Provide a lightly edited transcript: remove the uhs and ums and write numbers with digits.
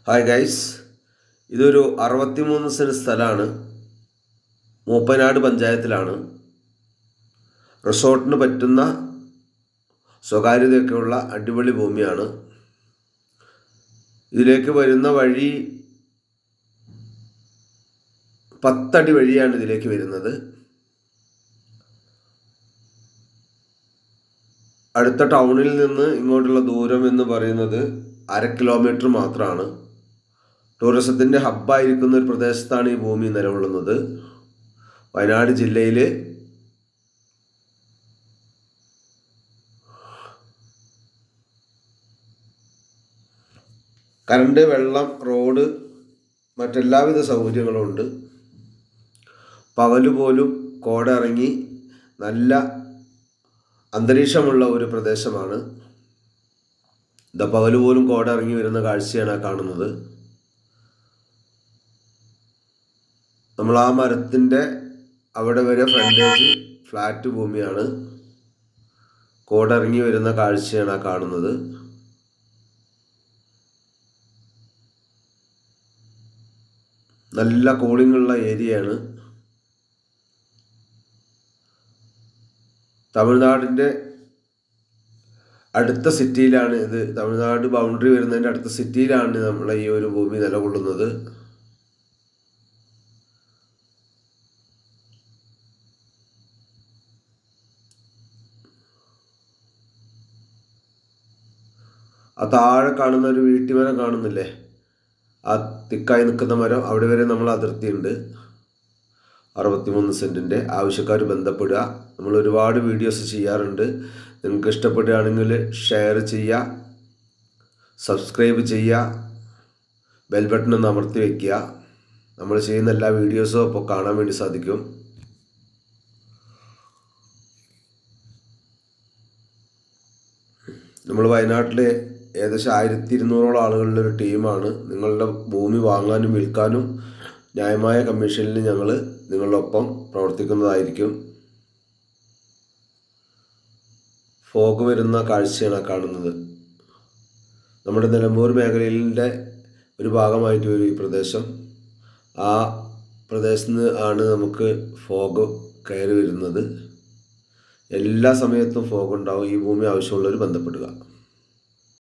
Hi guys, ഇതൊരു 63 cent സ്ഥലമാണ്. മൂപ്പനാട് പഞ്ചായത്തിലാണ്. റിസോർട്ടിന് പറ്റുന്ന സ്വകാര്യതയൊക്കെയുള്ള അടിപൊളി ഭൂമിയാണ്. ഇതിലേക്ക് വരുന്ന വഴി 10 അടി വഴിയാണ് ഇതിലേക്ക് വരുന്നത്. അടുത്ത ടൗണിൽ നിന്ന് ഇങ്ങോട്ടുള്ള ദൂരം എന്ന് പറയുന്നത് 1/2 കിലോമീറ്റർ മാത്രമാണ്. ടൂറിസത്തിൻ്റെ ഹബ്ബായിരിക്കുന്ന ഒരു പ്രദേശത്താണ് ഈ ഭൂമി നിലകൊള്ളുന്നത്. വയനാട് ജില്ലയിൽ കറണ്ട്, വെള്ളം, റോഡ്, മറ്റെല്ലാവിധ സൗകര്യങ്ങളും ഉണ്ട്. പകല് പോലും കോട ഇറങ്ങി നല്ല അന്തരീക്ഷമുള്ള ഒരു പ്രദേശമാണ്. പകല് പോലും കോട ഇറങ്ങി വരുന്ന കാഴ്ചയാണ് കാണുന്നത്. നമ്മൾ ആ മരത്തിൻ്റെ അവിടെ വരെ ഫ്രണ്ടേജ് ഫ്ലാറ്റ് ഭൂമിയാണ്. കോട ഇറങ്ങി വരുന്ന കാഴ്ചയാണ് കാണുന്നത്. നല്ല കൂളിംഗ് ഉള്ള ഏരിയയാണ്. തമിഴ്നാടിൻ്റെ അടുത്ത സിറ്റിയിലാണ് ഇത്. തമിഴ്നാട് ബൗണ്ടറി വരുന്നതിൻ്റെ അടുത്ത സിറ്റിയിലാണ് നമ്മളെ ഈ ഒരു ഭൂമി നിലകൊള്ളുന്നത്. ആ താഴെ കാണുന്ന ഒരു വീട്ടുമരം കാണുന്നില്ലേ, ആ തിക്കായി നിൽക്കുന്ന മരം, അവിടെ വരെ നമ്മൾ അതിർത്തിയുണ്ട്. 63 സെൻറ്റിൻ്റെ ആവശ്യക്കാർ ബന്ധപ്പെടുക. നമ്മൾ ഒരുപാട് വീഡിയോസ് ചെയ്യാറുണ്ട്. നിങ്ങൾക്ക് ഇഷ്ടപ്പെടുകയാണെങ്കിൽ ഷെയർ ചെയ്യുക, സബ്സ്ക്രൈബ് ചെയ്യുക, ബെൽ ബട്ടൺ ഒന്ന് അമർത്തി വയ്ക്കുക. നമ്മൾ ചെയ്യുന്ന എല്ലാ വീഡിയോസും അപ്പോൾ കാണാൻ വേണ്ടി സാധിക്കും. നമ്മൾ വയനാട്ടിലെ ഏകദേശം 1200 ആളുകളുടെ ഒരു ടീമാണ്. നിങ്ങളുടെ ഭൂമി വാങ്ങാനും വിൽക്കാനും ന്യായമായ കമ്മീഷനിൽ ഞങ്ങൾ നിങ്ങളുടെ ഒപ്പം പ്രവർത്തിക്കുന്നതായിരിക്കും. ഫോഗ് വരുന്ന കാഴ്ചയാണ് കാണുന്നത്. നമ്മുടെ നിലമ്പൂർ മേഖലയിലെ ഒരു ഭാഗമായിട്ട് വരും ഈ പ്രദേശം. ആ പ്രദേശത്ത് നിന്ന് ആണ് നമുക്ക് ഫോഗ് കയറി വരുന്നത്. എല്ലാ സമയത്തും ഫോഗ് ഉണ്ടാവും. ഈ ഭൂമി ആവശ്യമുള്ളവർ ബന്ധപ്പെടുക.